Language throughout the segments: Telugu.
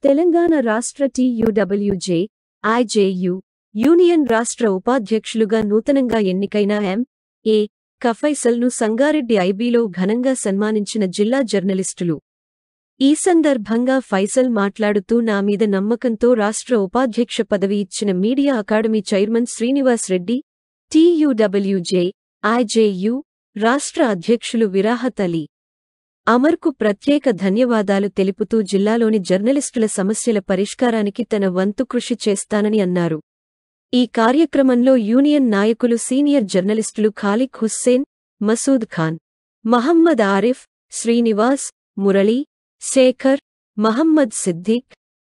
తెలంగాణ రాష్ట్ర టీయూడబ్ల్యూజే, ఐజేయు, యూనియన్ రాష్ట్ర ఉపాధ్యక్షులుగా నూతనంగా ఎన్నికైన ఎం.ఏ. కఫైసల్ను సంగారెడ్డి ఐబీలో ఘనంగా సన్మానించిన జిల్లా జర్నలిస్టులు. ఈ సందర్భంగా ఫైసల్ మాట్లాడుతూ నా మీద నమ్మకంతో రాష్ట్ర ఉపాధ్యక్ష పదవి ఇచ్చిన media academy chairman Srinivas Reddy, TUWJ, IJU, రాష్ట్ర అధ్యక్షులు విరాహత్ అలీ అమర్కు ప్రత్యేక ధన్యవాదాలు తెలుపుతూ జిల్లాలోని జర్నలిస్టుల సమస్యల పరిష్కారానికి తన వంతు కృషి చేస్తానని అన్నారు. ఈ కార్యక్రమంలో యూనియన్ నాయకులు సీనియర్ జర్నలిస్టులు ఖాలిక్ హుస్సేన్, మసూద్ ఖాన్, మహమ్మద్ ఆరిఫ్, శ్రీనివాస్, మురళీ, శేఖర్, మహమ్మద్ సిద్దిక్,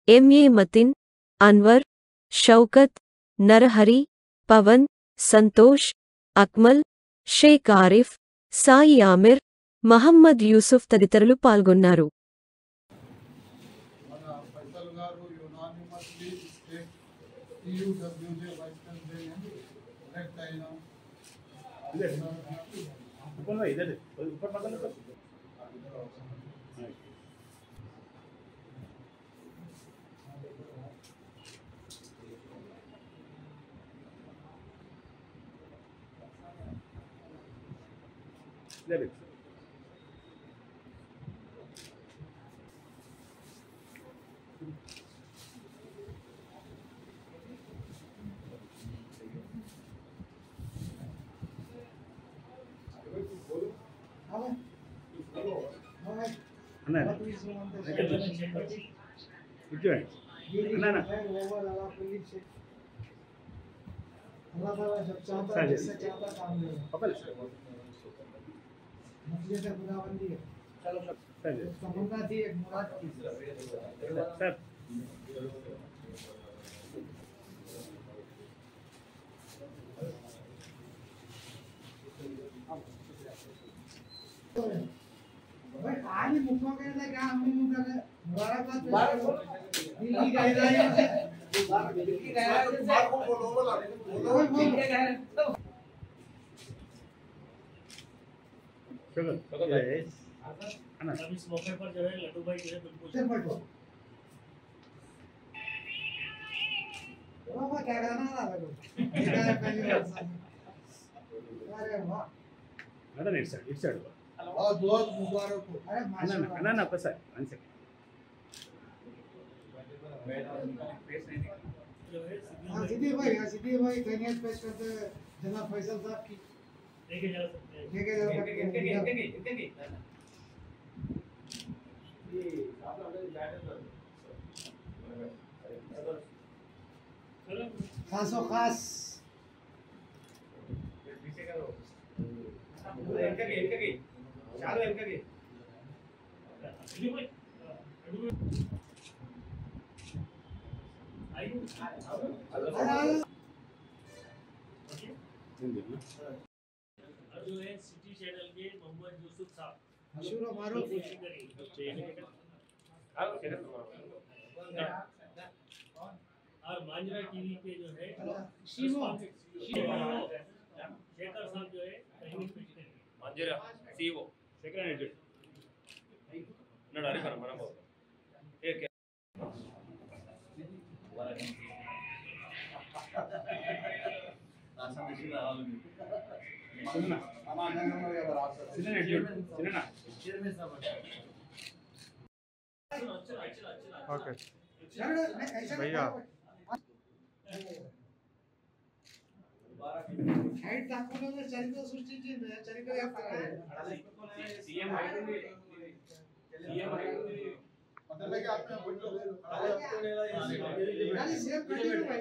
ఎంఏ మతిన్, అన్వర్, షౌకత్, నరహరి, పవన్, సంతోష్, అక్మల్, షేక్ ఆరిఫ్, సాయి ఆమిర్, మహమ్మద్ యూసుఫ్ తదితరులు పాల్గొన్నారు. इस मौके पर जो है लड्डू भाई जो है बिल्कुल क्या गाना था मैडम इट साइड बहुत बहुत मुबारक हो. अरे ना ना बस वन सेकंड सिद्धि भाई धन्यवाद पेश करते हैं जनाब फैसल साहब की. लेके जा सकते हैं लेके जा सकते हैं. खासो खास जो है सिटी चैनल के मोहम्मद यूसुफ साहब मशहूर मारूफ और मांजरा टीवी के जो है शिवो शेखर साहब जो है मांजरा सीओ सेक्रेटरी नडारी पर मना बोल एक ओके भैया హైట్ తక్కువ చరిత్ర సృష్టించింది చరిత్ర सीएम मतलब कि आपने वोट लो खाली सेव कंटिन्यू भाई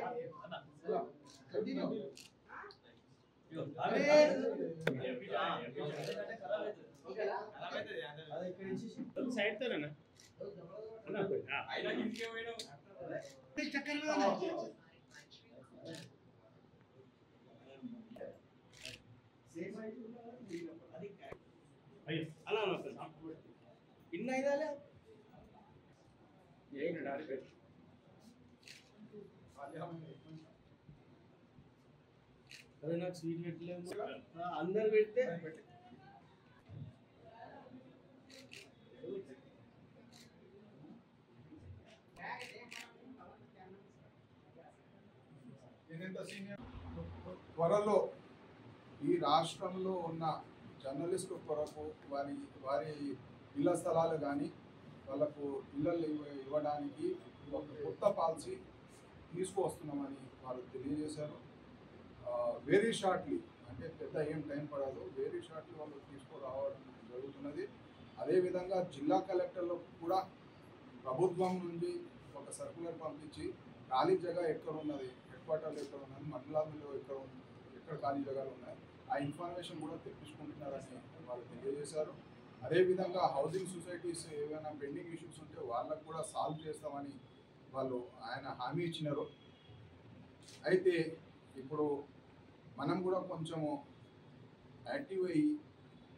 कंटिन्यू अरे साइड तर ना ना आईना किनके वेणो चक्कर में ना అలా అలా ఇన్న ఇదాలే ఏం నడారి పెట్టి అదే నాకు స్వీట్ పెట్టలేదు అందరు పెడితే త్వరలో ఈ రాష్ట్రంలో ఉన్న జర్నలిస్టు కొరకు వారి ఇళ్ల స్థలాలు కానీ వాళ్ళకు ఇళ్ళలు ఇవ్వడానికి ఒక కొత్త పాలసీ తీసుకువస్తున్నామని వాళ్ళు తెలియజేశారు. వెరీ షార్ట్లీ, అంటే పెద్ద ఏం టైం పడదు, వెరీ షార్ట్లీ వాళ్ళు తీసుకురావడం జరుగుతున్నది. అదేవిధంగా జిల్లా కలెక్టర్లకు కూడా ప్రభుత్వం నుండి ఒక సర్క్యులర్ పంపించి ఖాళీ జగ ఎక్కడ ఉన్నది, హెడ్ క్వార్టర్లు ఎక్కడ ఉన్నది, మండలాల్లో ఎక్కడ ఖాళీ జగాలు ఉన్నాయి, ఆ ఇన్ఫర్మేషన్ కూడా తెప్పించుకుంటున్నారని వాళ్ళు తెలియజేశారు. అదేవిధంగా హౌసింగ్ సొసైటీస్ ఏమైనా పెండింగ్ ఇష్యూస్ ఉంటే వాళ్ళకు కూడా సాల్వ్ చేస్తామని ఆయన హామీ ఇచ్చినారు. అయితే ఇప్పుడు మనం కూడా కొంచెము యాక్టివ్ అయ్యి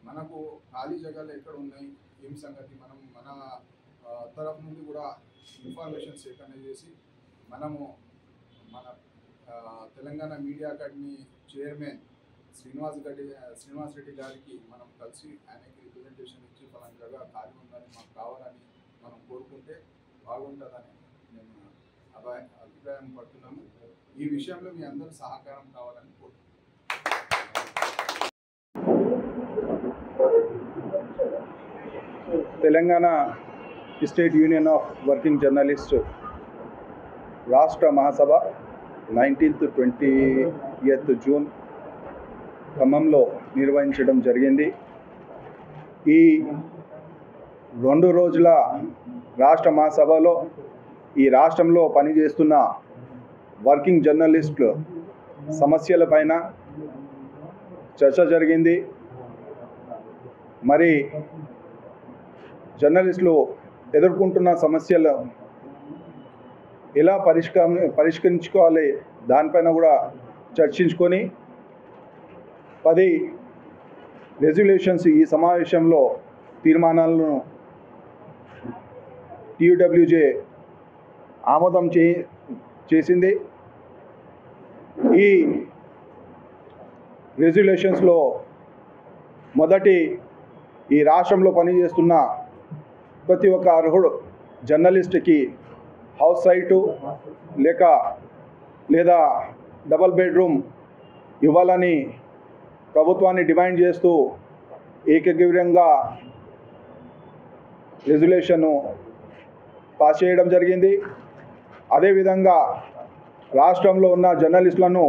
మనకు ఖాళీ జగాలు ఎక్కడ ఉన్నాయి, ఏం సంగతి, మన తరఫు నుండి కూడా ఇన్ఫర్మేషన్ సేకరణ చేసి మన Telangana media academy chairman Srinivas Reddy గారికి మనం కలిసి ఆయనకి రిప్రజెంటేషన్ ఇచ్చి పలానా జగ ఖాళీ ఉందని మాకు కావాలని మనం కోరుకుంటే బాగుంటుందని నేను అభిప్రాయం పడుతున్నాము. ఈ విషయంలో మీ అందరూ సహకారం కావాలని కోరుకుంటున్నాను. Telangana state union of working journalist రాష్ట్ర మహాసభ 19th 20th జూన్ ఖమ్మంలో నిర్వహించడం జరిగింది. ఈ 2 రోజుల రాష్ట్ర మహాసభలో ఈ రాష్ట్రంలో పనిచేస్తున్న వర్కింగ్ జర్నలిస్టుల సమస్యలపైన చర్చ జరిగింది. మరి జర్నలిస్టులు ఎదుర్కొంటున్న సమస్యలు ఎలా పరిష్కరించుకోవాలి దానిపైన కూడా చర్చించుకొని 10 రెజల్యూషన్స్ ఈ సమావేశంలో తీర్మానాలను TUWJ ఆమోదం చేసింది. ఈ రెజల్యూషన్స్లో మొదటి, ఈ రాష్ట్రంలో పనిచేస్తున్న ప్రతి ఒక్క అర్హుడు జర్నలిస్ట్కి హౌస్ సైటు లేదా డబల్ బెడ్రూమ్ ఇవ్వాలని ప్రభుత్వాన్ని డిమాండ్ చేస్తూ ఏకగ్రీవంగా రెజల్యూషన్ పాస్ చేయడం జరిగింది. అదేవిధంగా రాష్ట్రంలో ఉన్న జర్నలిస్టులను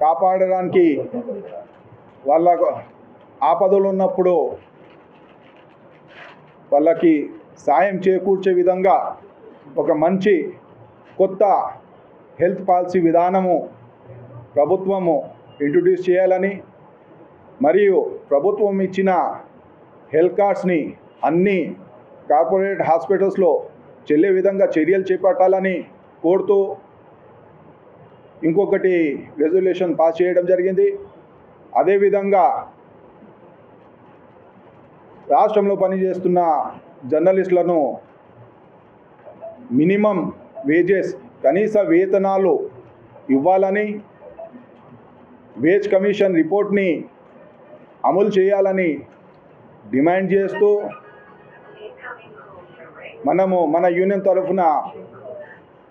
కాపాడడానికి వాళ్ళ ఆపదలు ఉన్నప్పుడు వాళ్ళకి సాయం చేకూర్చే విధంగా ఒక మంచి కొత్త హెల్త్ పాలసీ విధానము ప్రభుత్వము ఇంట్రొడ్యూస్ చేయాలని, మరియు ప్రభుత్వం ఇచ్చిన హెల్త్ కార్డ్స్ని అన్ని కార్పొరేట్ హాస్పిటల్స్లో చెల్లే విధంగా చర్యలు చేపట్టాలని కోరుతూ ఇంకొకటి రెజల్యూషన్ పాస్ చేయడం జరిగింది. అదేవిధంగా రాష్ట్రంలో పనిచేస్తున్న జర్నలిస్టులను మినిమం వేజెస్, కనీస వేతనాలు ఇవ్వాలని, వేజ్ కమిషన్ రిపోర్ట్ని అమలు చేయాలని డిమాండ్ చేస్తూ మన యూనియన్ తరఫున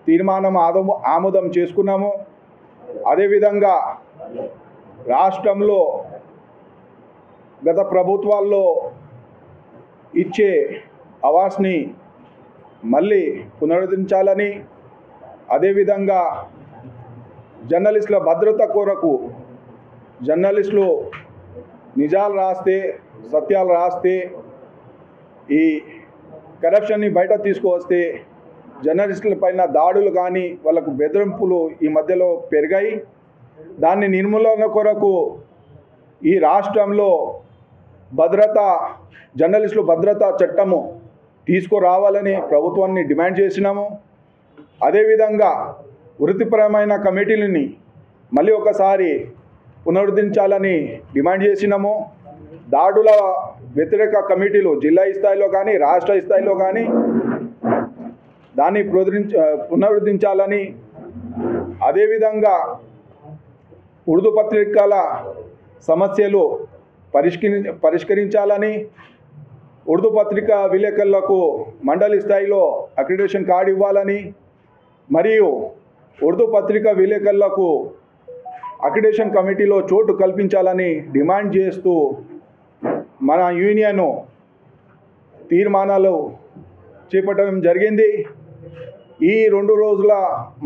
తీర్మానం ఆమోదం చేసుకున్నాము. అదేవిధంగా రాష్ట్రంలో గత ప్రభుత్వాల్లో ఇచ్చే అవార్డ్స్ని మళ్ళీ పునరుద్ధరించాలని, అదేవిధంగా జర్నలిస్టుల భద్రత కొరకు జర్నలిస్టులు నిజాలు రాస్తే, సత్యాలు రాస్తే, ఈ కరప్షన్ని బయట తీసుకువస్తే జర్నలిస్టుల పైన దాడులు కానీ వాళ్ళకు బెదిరింపులు ఈ మధ్యలో పెరిగాయి. దాన్ని నిర్మూలన కొరకు ఈ రాష్ట్రంలో జర్నలిస్టుల భద్రతా చట్టము తీసుకురావాలని ప్రభుత్వాన్ని డిమాండ్ చేసినాము. అదేవిధంగా వృత్తిపరమైన కమిటీలని మళ్ళీ ఒకసారి పునరుద్ధరించాలని డిమాండ్ చేసినాము. దాడుల వ్యతిరేక కమిటీలు జిల్లా స్థాయిలో కానీ రాష్ట్ర స్థాయిలో కానీ దాన్ని పునరుద్ధరించాలని, అదేవిధంగా ఉర్దూ పత్రికల సమస్యలు పరిష్కరించాలని, ఉర్దూ పత్రిక విలేకరులకు మండలి స్థాయిలో అక్రిడిటేషన్ కార్డు ఇవ్వాలని, మరియు ఉర్దూ పత్రికా విలేకరులకు అక్రిడేషన్ కమిటీలో చోటు కల్పించాలని డిమాండ్ చేస్తూ మన యూనియన్ తీర్మానాలు చేపట్టడం జరిగింది. ఈ 2 రోజుల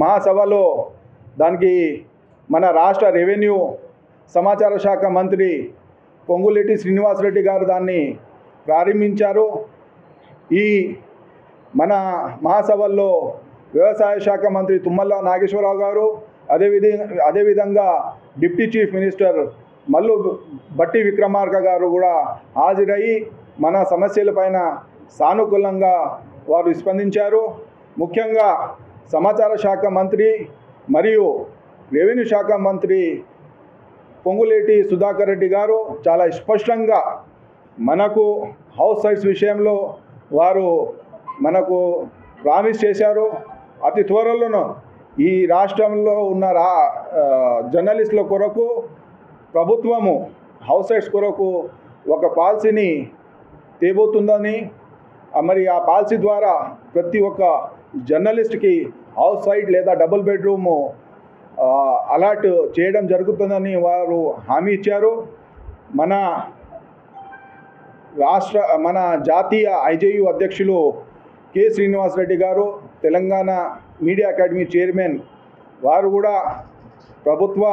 మహాసభలో దానికి మన రాష్ట్ర రెవెన్యూ సమాచార శాఖ మంత్రి పొంగులేటి శ్రీనివాసరెడ్డి గారు దాన్ని ప్రారంభించారు. ఈ మన మహాసభల్లో వ్యవసాయ శాఖ మంత్రి తుమ్మల నాగేశ్వరరావు గారు, అదేవిధంగా డిప్యూటీ చీఫ్ మినిస్టర్ మల్లు బట్టి విక్రమార్క గారు కూడా హాజరయ్యి మన సమస్యలపైన సానుకూలంగా వారు స్పందించారు. ముఖ్యంగా సమాచార శాఖ మంత్రి మరియు రెవెన్యూ శాఖ మంత్రి పొంగులేటి సుధాకర్ రెడ్డి గారు చాలా స్పష్టంగా మనకు హౌస్ సైట్స్ విషయంలో వారు మనకు ప్రామిస్ చేశారు. అతి త్వరలోనూ ఈ రాష్ట్రంలో ఉన్న జర్నలిస్టుల కొరకు ప్రభుత్వము హౌస్ సైట్స్ కొరకు ఒక పాలసీని తేబోతుందని, మరి ఆ పాలసీ ద్వారా ప్రతి ఒక్క జర్నలిస్ట్కి హౌస్ సైట్ లేదా డబుల్ బెడ్రూము అలాట్ చేయడం జరుగుతుందని వారు హామీ ఇచ్చారు. మన జాతీయ ఐజేయు అధ్యక్షులు కె శ్రీనివాసరెడ్డి గారు, తెలంగాణ మీడియా అకాడమీ చైర్మన్ వారు కూడా ప్రభుత్వ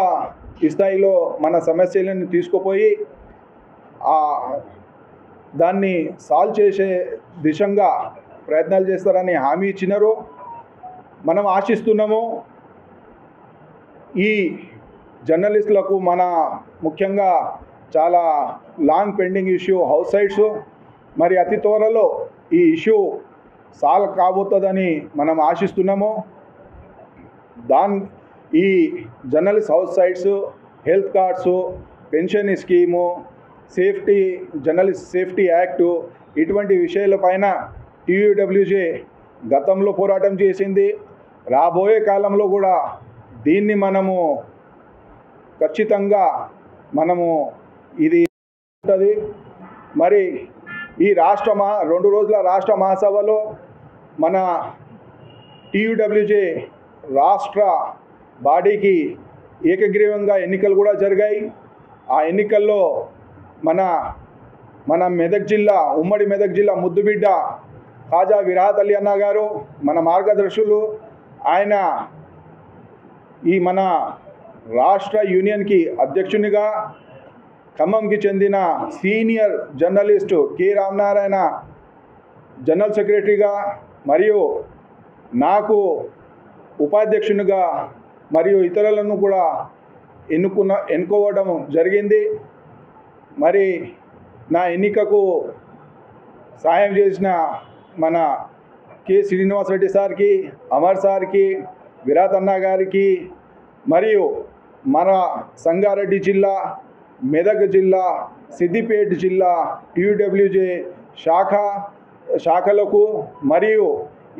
స్థాయిలో మన సమస్యలను తీసుకుపోయి దాన్ని సాల్వ్ చేసే దిశగా ప్రయత్నాలు చేస్తారని హామీ ఇచ్చినారు. మనం ఆశిస్తున్నాము ఈ జర్నలిస్టులకు మన ముఖ్యంగా చాలా long pending issue house sites, మరి అతి త్వరలో ఈ ఇష్యూ సాల్వ్ కాబోతుందని మనం ఆశిస్తున్నాము. ఈ journalist house sites, health cards, pension scheme, journalist safety act, ఇటువంటి విషయాలపైన టీయూడబ్ల్యూజే గతంలో పోరాటం చేసింది. రాబోయే కాలంలో కూడా దీన్ని మనము ఖచ్చితంగా ఇది ఉంటుంది. మరి ఈ 2 రోజుల రాష్ట్ర మహాసభలో మన టీయూడబ్ల్యూజే రాష్ట్ర బాడీకి ఏకగ్రీవంగా ఎన్నికలు కూడా జరిగాయి. ఆ ఎన్నికల్లో మన మెదక్ జిల్లా, ఉమ్మడి మెదక్ జిల్లా ముద్దుబిడ్డ ఖాజా విరాహత్ అలీ అన్న గారు మన మార్గదర్శులు. ఆయన ఈ మన రాష్ట్ర యూనియన్కి అధ్యక్షునిగా, ఖమ్మంకి చెందిన senior journalist K Ramanarayana general సెక్రటరీగా, మరియు నాకు ఉపాధ్యక్షునిగా మరియు ఇతరులను కూడా ఎన్నుకోవడం జరిగింది. మరి నా ఎన్నికకు సాయం చేసిన మన కె శ్రీనివాసరెడ్డి సార్కి, అమర్ సార్కి, విరాత్ అన్న గారికి, మరియు మన సంగారెడ్డి జిల్లా, మెదక్ జిల్లా, సిద్దిపేట జిల్లా టీయూడబ్ల్యూజే శాఖలకు, మరియు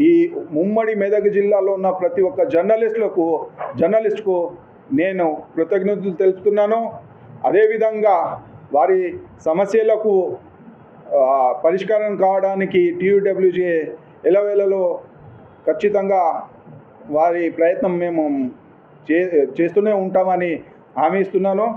ఈ ఉమ్మడి మెదక్ జిల్లాలో ఉన్న ప్రతి ఒక్క జర్నలిస్టుకు నేను కృతజ్ఞతలు తెలుపుతున్నాను. అదేవిధంగా వారి సమస్యలకు పరిష్కారం కావడానికి టీయూడబ్ల్యూజే ఎలవేళలో ఖచ్చితంగా వారి ప్రయత్నం మేము చేస్తూనే ఉంటామని హామీ ఇస్తున్నాను.